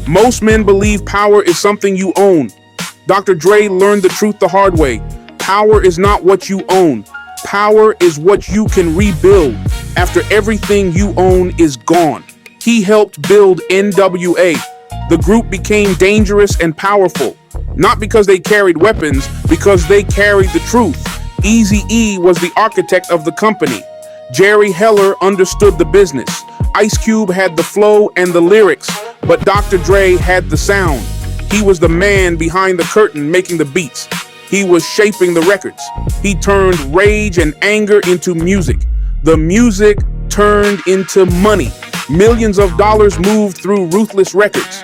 Most men believe power is something you own. Dr. Dre learned the truth the hard way. Power is not what you own. Power is what you can rebuild after everything you own is gone. He helped build N.W.A. The group became dangerous and powerful, not because they carried weapons, because they carried the truth. Eazy-E was the architect of the company. Jerry Heller understood the business. Ice Cube had the flow and the lyrics, but Dr. Dre had the sound. He was the man behind the curtain making the beats. He was shaping the records. He turned rage and anger into music. The music turned into money. Millions of dollars moved through Ruthless records.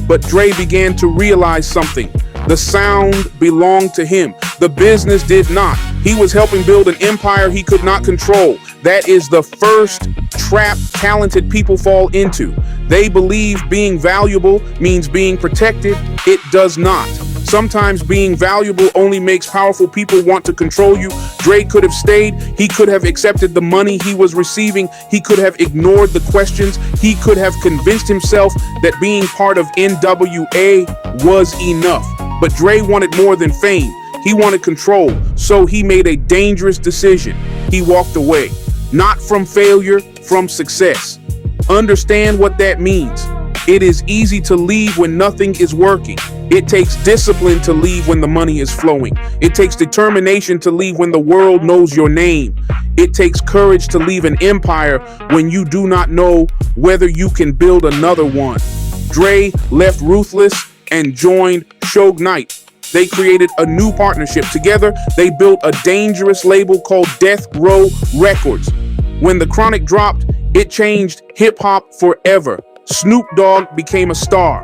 But Dre began to realize something. The sound belonged to him. The business did not. He was helping build an empire he could not control. That is the first trap talented people fall into. They believe being valuable means being protected. It does not. Sometimes being valuable only makes powerful people want to control you. Dre could have stayed. He could have accepted the money he was receiving. He could have ignored the questions. He could have convinced himself that being part of N.W.A. was enough. But Dre wanted more than fame. He wanted control. So he made a dangerous decision. He walked away. Not from failure, from success. Understand what that means. It is easy to leave when nothing is working. It takes discipline to leave when the money is flowing. It takes determination to leave when the world knows your name. It takes courage to leave an empire when you do not know whether you can build another one. Dre left Ruthless and joined Suge Knight. They created a new partnership. Together, they built a dangerous label called DRE Records. When the Chronic dropped, it changed hip-hop forever. Snoop Dogg became a star.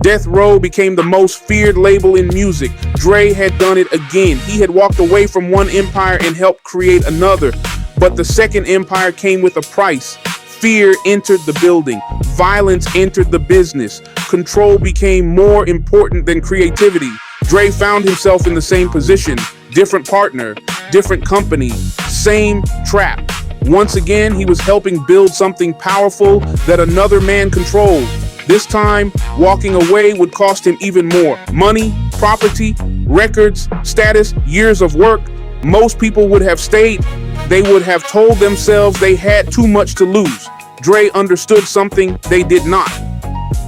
DRE became the most feared label in music. Dre had done it again. He had walked away from one empire and helped create another. But the second empire came with a price. Fear entered the building. Violence entered the business. Control became more important than creativity. Dre found himself in the same position. Different partner, different company, same trap. Once again, he was helping build something powerful that another man controlled. This time, walking away would cost him even more. Money, property, records, status, years of work. Most people would have stayed. They would have told themselves they had too much to lose. Dre understood something they did not.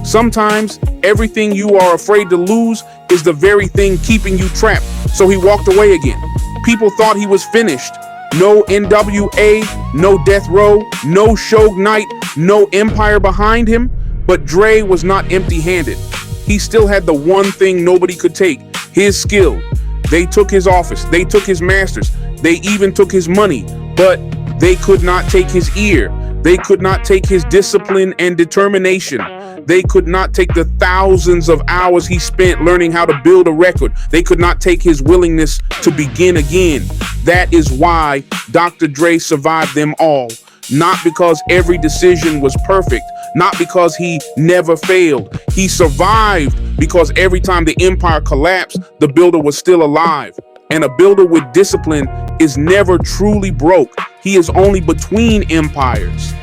Sometimes, everything you are afraid to lose is the very thing keeping you trapped. So he walked away again. People thought he was finished. No N.W.A, no DRE, no Suge Knight, no empire behind him. But Dre was not empty-handed. He still had the one thing nobody could take, his skill. They took his office, they took his masters, they even took his money, but they could not take his ear. They could not take his discipline and determination. They could not take the thousands of hours he spent learning how to build a record. They could not take his willingness to begin again. That is why Dr. Dre survived them all. Not because every decision was perfect, not because he never failed. He survived because every time the empire collapsed, the builder was still alive. And a builder with discipline is never truly broke. He is only between empires.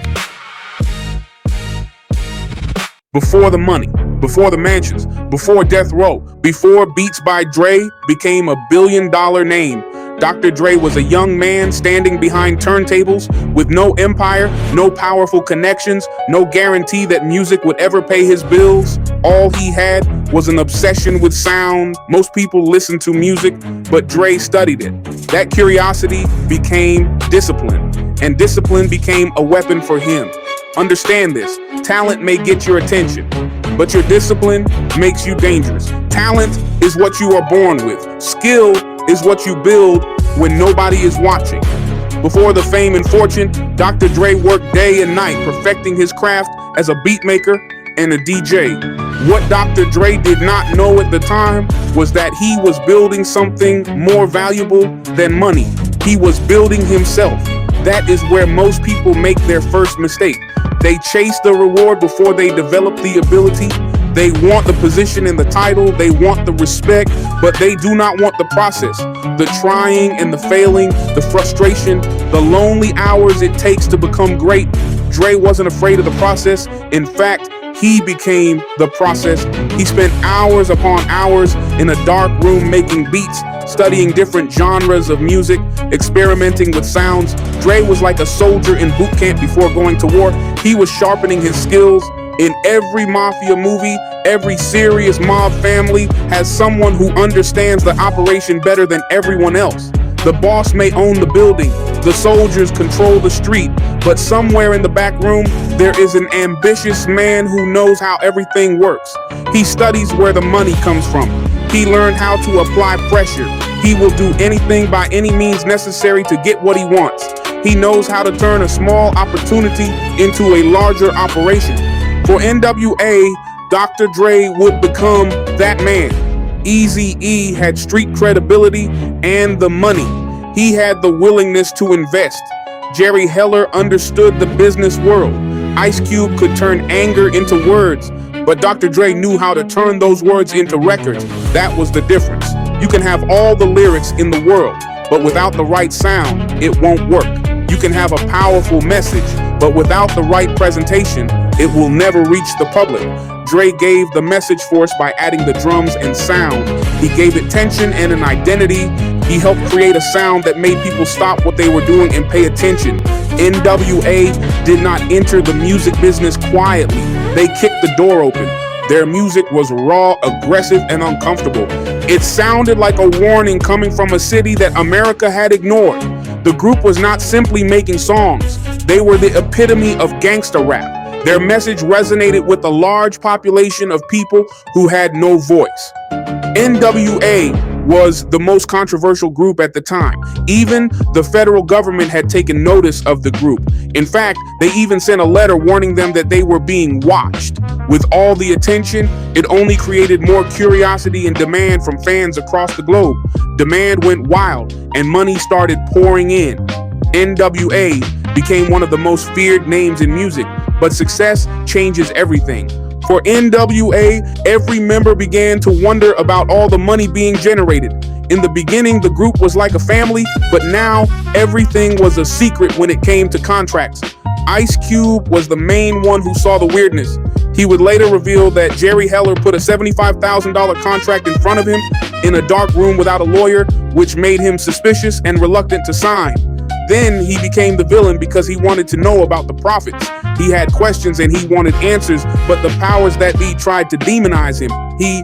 Before the money, before the mansions, before DRE, before Beats by Dre became a billion-dollar name, Dr. Dre was a young man standing behind turntables with no empire, no powerful connections, no guarantee that music would ever pay his bills. All he had was an obsession with sound. Most people listened to music, but Dre studied it. That curiosity became discipline, and discipline became a weapon for him. Understand this, talent may get your attention, but your discipline makes you dangerous. Talent is what you are born with. Skill is what you build when nobody is watching. Before the fame and fortune, Dr. Dre worked day and night, perfecting his craft as a beat maker and a DJ. What Dr. Dre did not know at the time was that he was building something more valuable than money. He was building himself. That is where most people make their first mistake. They chase the reward before they develop the ability. They want the position and the title, they want the respect, but they do not want the process. The trying and the failing, the frustration, the lonely hours it takes to become great. Dre wasn't afraid of the process. In fact, He became the process. He spent hours upon hours in a dark room making beats, studying different genres of music, experimenting with sounds. Dre was like a soldier in boot camp before going to war. He was sharpening his skills. In every mafia movie, every serious mob family has someone who understands the operation better than everyone else. The boss may own the building, the soldiers control the street, but somewhere in the back room, there is an ambitious man who knows how everything works. He studies where the money comes from. He learned how to apply pressure. He will do anything by any means necessary to get what he wants. He knows how to turn a small opportunity into a larger operation. For N.W.A, Dr. Dre would become that man. Eazy-E had street credibility and the money. He had the willingness to invest. Jerry Heller understood the business world. Ice Cube could turn anger into words, but Dr. Dre knew how to turn those words into records. That was the difference. You can have all the lyrics in the world, but without the right sound, it won't work. You can have a powerful message, but without the right presentation, it will never reach the public. Dre gave the message force by adding the drums and sound. He gave it tension and an identity. He helped create a sound that made people stop what they were doing and pay attention. N.W.A did not enter the music business quietly. They kicked the door open. Their music was raw, aggressive, and uncomfortable. It sounded like a warning coming from a city that America had ignored. The group was not simply making songs. They were the epitome of gangsta rap. Their message resonated with a large population of people who had no voice. N.W.A was the most controversial group at the time. Even the federal government had taken notice of the group. In fact, they even sent a letter warning them that they were being watched. With all the attention, it only created more curiosity and demand from fans across the globe. Demand went wild, and money started pouring in. N.W.A became one of the most feared names in music, but success changes everything. For N.W.A, every member began to wonder about all the money being generated. In the beginning, the group was like a family, but now everything was a secret when it came to contracts. Ice Cube was the main one who saw the weirdness. He would later reveal that Jerry Heller put a $75,000 contract in front of him in a dark room without a lawyer, which made him suspicious and reluctant to sign. Then he became the villain because he wanted to know about the profits. He had questions and he wanted answers, but the powers that be tried to demonize him. He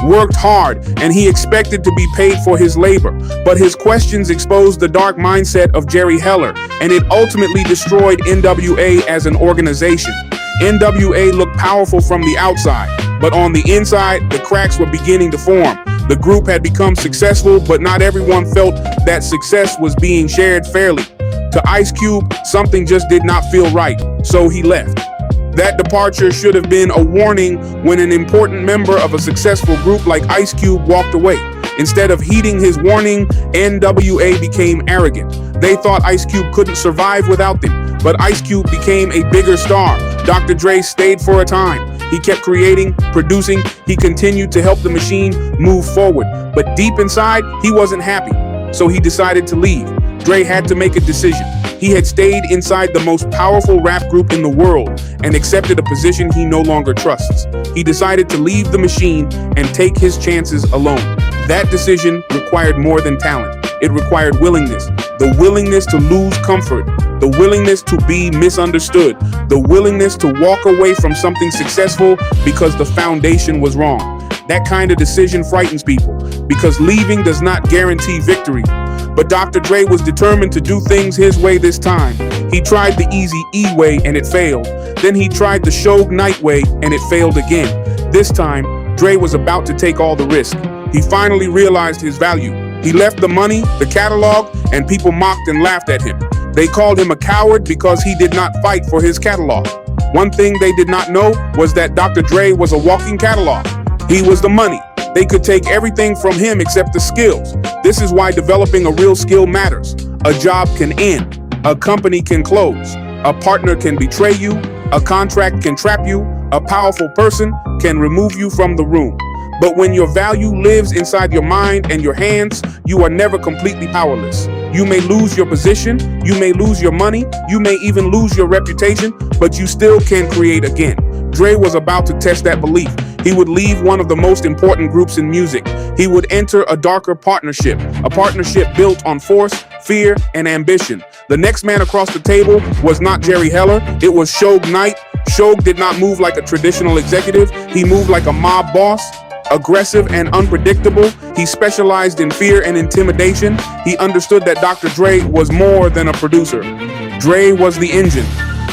worked hard and he expected to be paid for his labor, but his questions exposed the dark mindset of Jerry Heller, and it ultimately destroyed N.W.A as an organization. N.W.A looked powerful from the outside, but on the inside, the cracks were beginning to form. The group had become successful, but not everyone felt that success was being shared fairly. To Ice Cube, something just did not feel right, so he left. That departure should have been a warning when an important member of a successful group like Ice Cube walked away. Instead of heeding his warning, N.W.A became arrogant. They thought Ice Cube couldn't survive without them, but Ice Cube became a bigger star. Dr. Dre stayed for a time. He kept creating, producing, he continued to help the machine move forward. But deep inside, he wasn't happy, so he decided to leave. Dre had to make a decision. He had stayed inside the most powerful rap group in the world and accepted a position he no longer trusts. He decided to leave the machine and take his chances alone. That decision required more than talent. It required willingness. The willingness to lose comfort. The willingness to be misunderstood. The willingness to walk away from something successful because the foundation was wrong. That kind of decision frightens people because leaving does not guarantee victory. But Dr. Dre was determined to do things his way this time. He tried the Eazy-E way and it failed. Then he tried the Suge Knight way and it failed again. This time, Dre was about to take all the risk. He finally realized his value. He left the money, the catalog, and people mocked and laughed at him. They called him a coward because he did not fight for his catalog. One thing they did not know was that Dr. Dre was a walking catalog. He was the money. They could take everything from him except the skills. This is why developing a real skill matters. A job can end. A company can close. A partner can betray you. A contract can trap you. A powerful person can remove you from the room. But when your value lives inside your mind and your hands, you are never completely powerless. You may lose your position, you may lose your money, you may even lose your reputation, but you still can create again. Dre was about to test that belief. He would leave one of the most important groups in music. He would enter a darker partnership, a partnership built on force, fear, and ambition. The next man across the table was not Jerry Heller, it was Suge Knight. Suge did not move like a traditional executive, he moved like a mob boss. Aggressive and unpredictable, he specialized in fear and intimidation. He understood that Dr. Dre was more than a producer. Dre was the engine.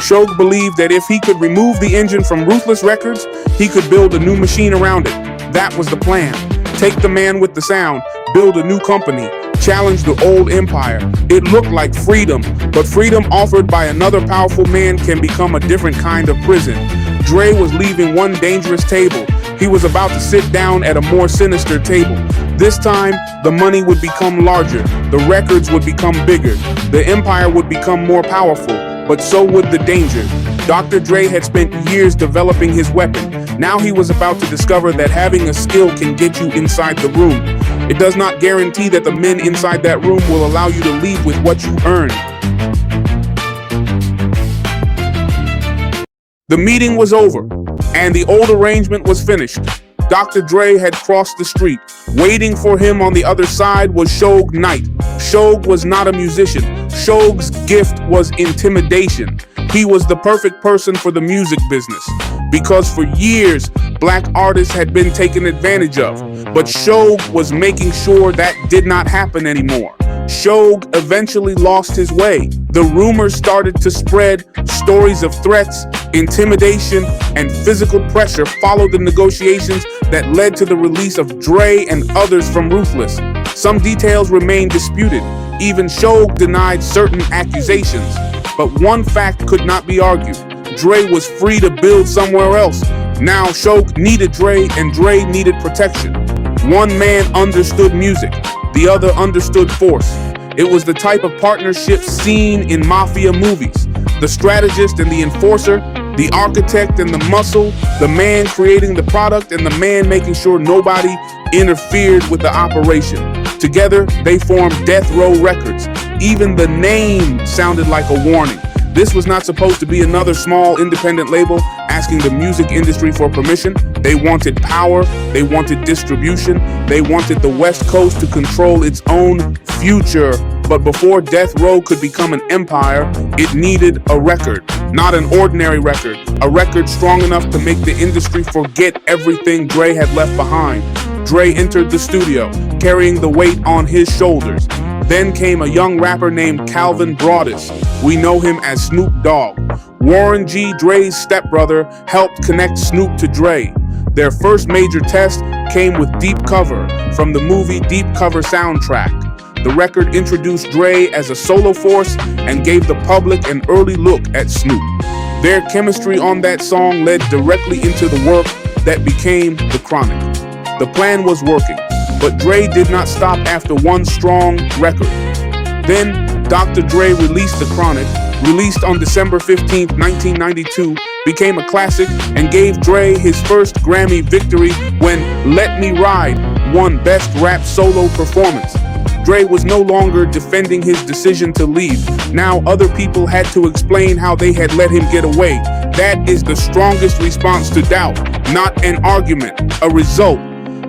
Suge believed that if he could remove the engine from Ruthless Records, he could build a new machine around it. That was the plan. Take the man with the sound, build a new company, challenge the old empire. It looked like freedom, but freedom offered by another powerful man can become a different kind of prison. Dre was leaving one dangerous table. He was about to sit down at a more sinister table. This time, the money would become larger, the records would become bigger, the empire would become more powerful, but so would the danger. Dr. Dre had spent years developing his weapon. Now he was about to discover that having a skill can get you inside the room. It does not guarantee that the men inside that room will allow you to leave with what you earned. The meeting was over, and the old arrangement was finished. Dr. Dre had crossed the street. Waiting for him on the other side was Suge Knight. Suge was not a musician. Suge's gift was intimidation. He was the perfect person for the music business, because for years, black artists had been taken advantage of. But Suge was making sure that did not happen anymore. Suge eventually lost his way. The rumors started to spread. Stories of threats, intimidation, and physical pressure followed the negotiations that led to the release of Dre and others from Ruthless. Some details remain disputed. Even Suge denied certain accusations. But one fact could not be argued. Dre was free to build somewhere else. Now Suge needed Dre, and Dre needed protection. One man understood music, the other understood force. It was the type of partnership seen in mafia movies. The strategist and the enforcer, the architect and the muscle, the man creating the product and the man making sure nobody interfered with the operation. Together, they formed Death Row Records. Even the name sounded like a warning. This was not supposed to be another small independent label asking the music industry for permission. They wanted power, they wanted distribution, they wanted the West Coast to control its own future. But before Death Row could become an empire, it needed a record. Not an ordinary record, a record strong enough to make the industry forget everything Dre had left behind. Dre entered the studio, carrying the weight on his shoulders. Then came a young rapper named Calvin Broadus. We know him as Snoop Dogg. Warren G, Dre's stepbrother, helped connect Snoop to Dre. Their first major test came with Deep Cover from the movie Deep Cover soundtrack. The record introduced Dre as a solo force and gave the public an early look at Snoop. Their chemistry on that song led directly into the work that became The Chronic. The plan was working, but Dre did not stop after one strong record. Then, Dr. Dre released The Chronic, released on December 15, 1992, became a classic and gave Dre his first Grammy victory when Let Me Ride won Best Rap Solo Performance. Dre was no longer defending his decision to leave. Now other people had to explain how they had let him get away. That is the strongest response to doubt, not an argument, a result.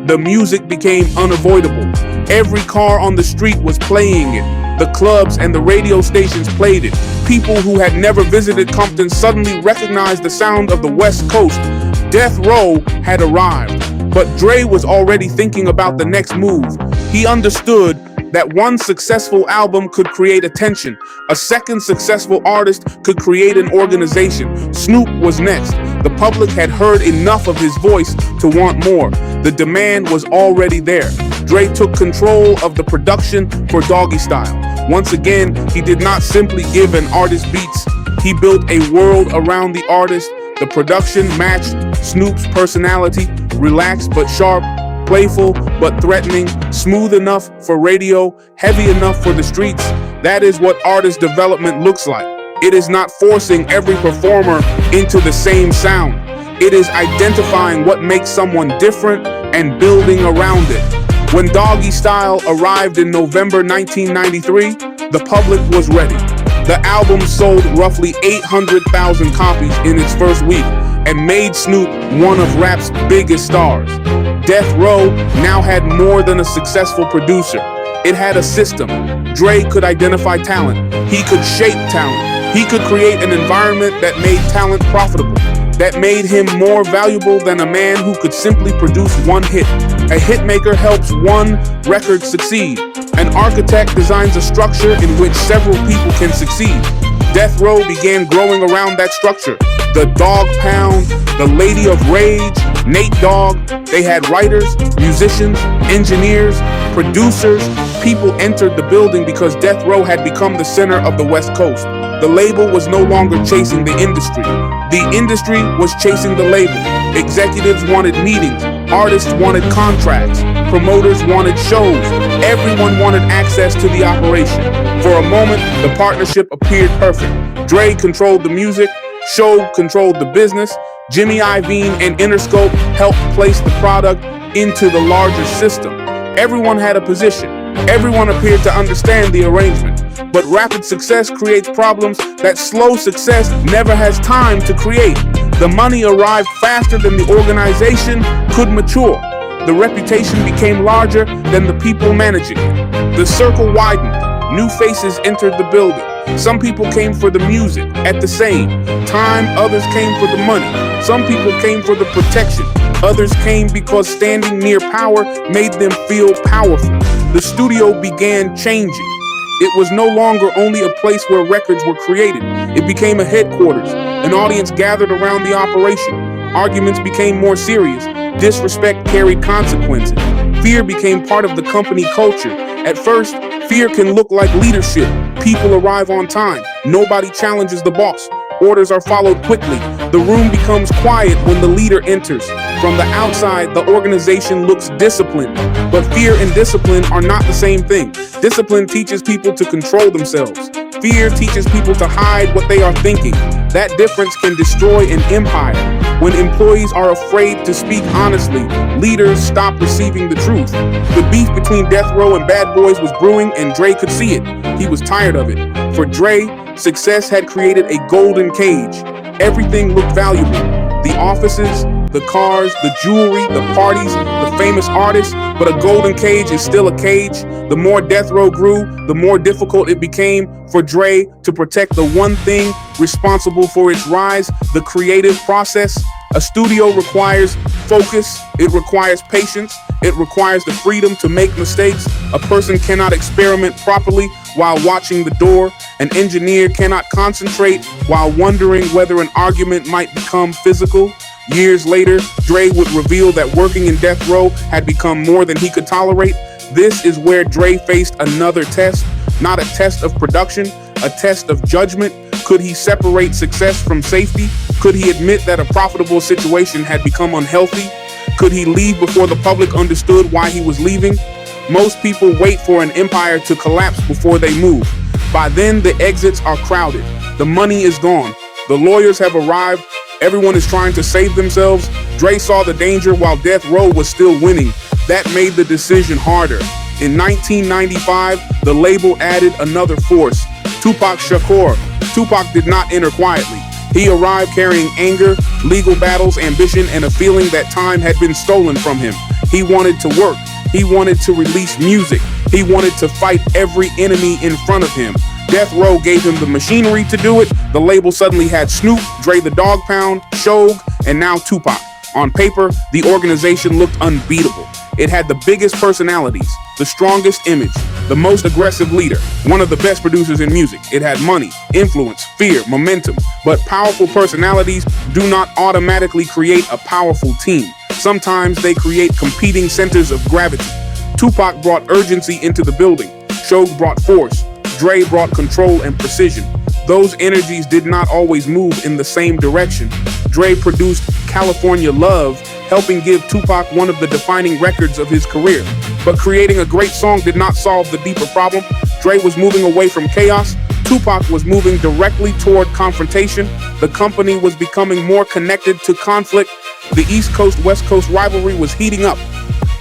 The music became unavoidable. Every car on the street was playing it. The clubs and the radio stations played it. People who had never visited Compton suddenly recognized the sound of the West Coast. Death Row had arrived, but Dre was already thinking about the next move. He understood that one successful album could create attention. A second successful artist could create an organization. Snoop was next. The public had heard enough of his voice to want more. The demand was already there. Dre took control of the production for Doggy Style. Once again, he did not simply give an artist beats. He built a world around the artist. The production matched Snoop's personality, relaxed but sharp, playful but threatening, smooth enough for radio, heavy enough for the streets. That is what artist development looks like. It is not forcing every performer into the same sound. It is identifying what makes someone different and building around it. When Doggy Style arrived in November 1993, the public was ready. The album sold roughly 800,000 copies in its first week. and made Snoop one of rap's biggest stars. Death Row now had more than a successful producer. It had a system. Dre could identify talent. He could shape talent. He could create an environment that made talent profitable, that made him more valuable than a man who could simply produce one hit. A hitmaker helps one record succeed. An architect designs a structure in which several people can succeed. Death Row began growing around that structure. The Dog Pound, the Lady of Rage, Nate Dogg. They had writers, musicians, engineers, producers. People entered the building because Death Row had become the center of the West Coast. The label was no longer chasing the industry. The industry was chasing the label. Executives wanted meetings. Artists wanted contracts. Promoters wanted shows. Everyone wanted access to the operation. For a moment, the partnership appeared perfect. Dre controlled the music. Suge controlled the business. Jimmy Iovine and Interscope helped place the product into the larger system. Everyone had a position. Everyone appeared to understand the arrangement. But rapid success creates problems that slow success never has time to create. The money arrived faster than the organization could mature. The reputation became larger than the people managing it. The circle widened. New faces entered the building. Some people came for the music. At the same time, others came for the money. Some people came for the protection. Others came because standing near power made them feel powerful. The studio began changing. It was no longer only a place where records were created. It became a headquarters. An audience gathered around the operation. Arguments became more serious. Disrespect carried consequences. Fear became part of the company culture. At first, fear can look like leadership. People arrive on time. Nobody challenges the boss. Orders are followed quickly. The room becomes quiet when the leader enters. From the outside, the organization looks disciplined. But fear and discipline are not the same thing. Discipline teaches people to control themselves. Fear teaches people to hide what they are thinking. That difference can destroy an empire. When employees are afraid to speak honestly, leaders stop receiving the truth. The beef between Death Row and Bad Boys was brewing, and Dre could see it. He was tired of it. For Dre, success had created a golden cage. Everything looked valuable. The offices, the cars, the jewelry, the parties, the famous artists, but a golden cage is still a cage. The more Death Row grew, the more difficult it became for Dre to protect the one thing responsible for its rise, the creative process. A studio requires focus, it requires patience, it requires the freedom to make mistakes. A person cannot experiment properly while watching the door. An engineer cannot concentrate while wondering whether an argument might become physical. Years later, Dre would reveal that working in Death Row had become more than he could tolerate. This is where Dre faced another test, not a test of production, a test of judgment. Could he separate success from safety? Could he admit that a profitable situation had become unhealthy? Could he leave before the public understood why he was leaving? Most people wait for an empire to collapse before they move. By then, the exits are crowded. The money is gone. The lawyers have arrived. Everyone is trying to save themselves. Dre saw the danger while Death Row was still winning. That made the decision harder. In 1995, the label added another force, Tupac Shakur. Tupac did not enter quietly. He arrived carrying anger, legal battles, ambition, and a feeling that time had been stolen from him. He wanted to work. He wanted to release music. He wanted to fight every enemy in front of him. Death Row gave him the machinery to do it. The label suddenly had Snoop, Dre the Dog Pound, Suge, and now Tupac. On paper, the organization looked unbeatable. It had the biggest personalities, the strongest image, the most aggressive leader, one of the best producers in music. It had money, influence, fear, momentum. But powerful personalities do not automatically create a powerful team. Sometimes they create competing centers of gravity. Tupac brought urgency into the building. Suge brought force. Dre brought control and precision. Those energies did not always move in the same direction. Dre produced California Love, helping give Tupac one of the defining records of his career. But creating a great song did not solve the deeper problem. Dre was moving away from chaos. Tupac was moving directly toward confrontation. The company was becoming more connected to conflict. The East Coast-West Coast rivalry was heating up.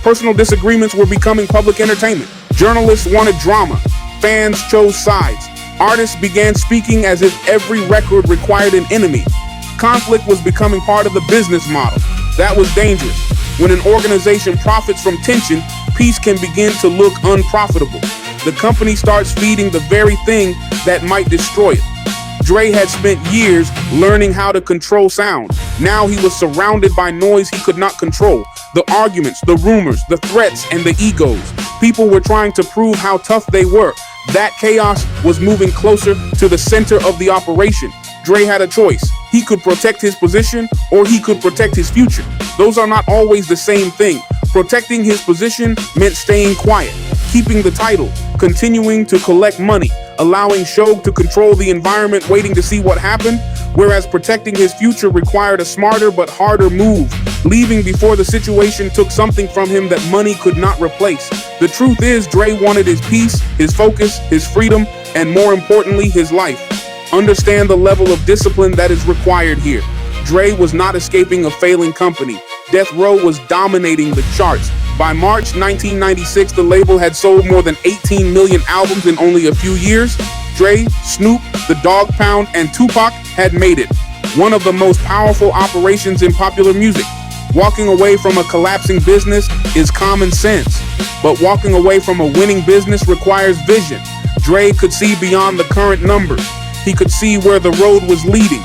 Personal disagreements were becoming public entertainment. Journalists wanted drama. Fans chose sides. Artists began speaking as if every record required an enemy. conflict was becoming part of the business model. That was dangerous. When an organization profits from tension, peace can begin to look unprofitable. The company starts feeding the very thing that might destroy it. Dre had spent years learning how to control sound. Now he was surrounded by noise he could not control. The arguments, the rumors, the threats, and the egos. People were trying to prove how tough they were. That chaos was moving closer to the center of the operation. Dre had a choice. He could protect his position or he could protect his future. Those are not always the same thing. Protecting his position meant staying quiet, keeping the title, continuing to collect money, allowing Suge to control the environment, waiting to see what happened, whereas protecting his future required a smarter but harder move, leaving before the situation took something from him that money could not replace. The truth is, Dre wanted his peace, his focus, his freedom, and more importantly, his life. Understand the level of discipline that is required here. Dre was not escaping a failing company. Death Row was dominating the charts. By March 1996, the label had sold more than 18 million albums in only a few years. Dre, Snoop, the Dogg Pound, and Tupac had made it. One of the most powerful operations in popular music. Walking away from a collapsing business is common sense, but walking away from a winning business requires vision. Dre could see beyond the current numbers. He could see where the road was leading.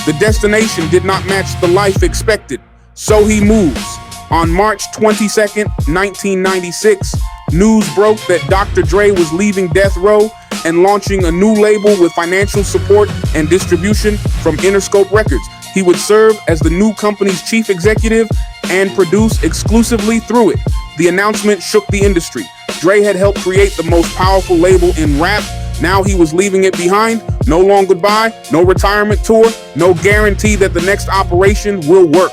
The destination did not match the life expected, so he moves. On March 22nd, 1996, news broke that Dr. Dre was leaving Death Row and launching a new label with financial support and distribution from Interscope Records. He would serve as the new company's chief executive and produce exclusively through it. The announcement shook the industry. Dre had helped create the most powerful label in rap. Now he was leaving it behind. No long goodbye, no retirement tour, no guarantee that the next operation will work.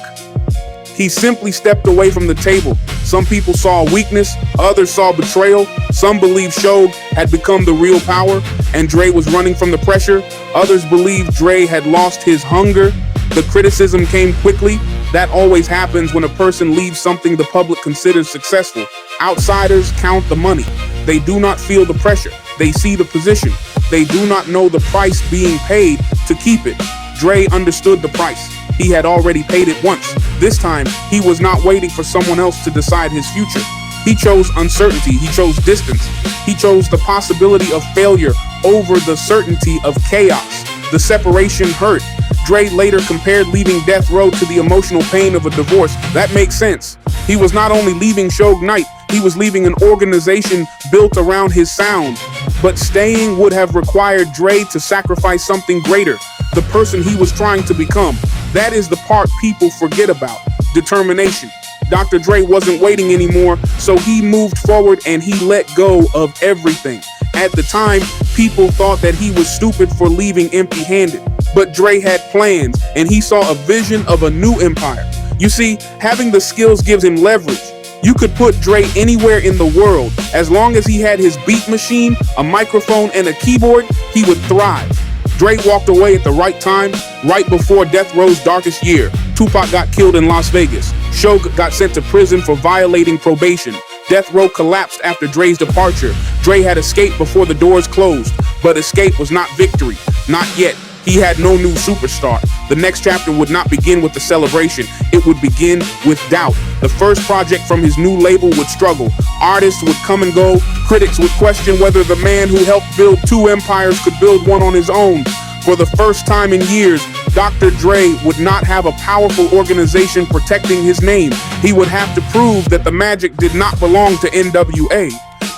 He simply stepped away from the table. Some people saw weakness, others saw betrayal. Some believed Suge had become the real power and Dre was running from the pressure. Others believed Dre had lost his hunger. The criticism came quickly. That always happens when a person leaves something the public considers successful. Outsiders count the money. They do not feel the pressure. They see the position. They do not know the price being paid to keep it. Dre understood the price. He had already paid it once. This time, he was not waiting for someone else to decide his future. He chose uncertainty. He chose distance. He chose the possibility of failure over the certainty of chaos. The separation hurt. Dre later compared leaving Death Row to the emotional pain of a divorce. That makes sense. He was not only leaving Suge Knight, he was leaving an organization built around his sound. But staying would have required Dre to sacrifice something greater, the person he was trying to become. That is the part people forget about: determination. Dr. Dre wasn't waiting anymore, so he moved forward and he let go of everything. At the time, people thought that he was stupid for leaving empty-handed. But Dre had plans, and he saw a vision of a new empire. You see, having the skills gives him leverage. You could put Dre anywhere in the world. As long as he had his beat machine, a microphone, and a keyboard, he would thrive. Dre walked away at the right time, right before Death Row's darkest year. Tupac got killed in Las Vegas. Suge got sent to prison for violating probation. Death Row collapsed after Dre's departure. Dre had escaped before the doors closed, but escape was not victory. Not yet. He had no new superstar. The next chapter would not begin with the celebration. It would begin with doubt. The first project from his new label would struggle. Artists would come and go. Critics would question whether the man who helped build two empires could build one on his own. For the first time in years, Dr. Dre would not have a powerful organization protecting his name. He would have to prove that the magic did not belong to N.W.A.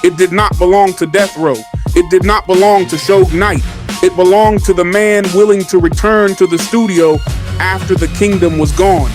It did not belong to Death Row. It did not belong to Suge Knight. It belonged to the man willing to return to the studio after the kingdom was gone.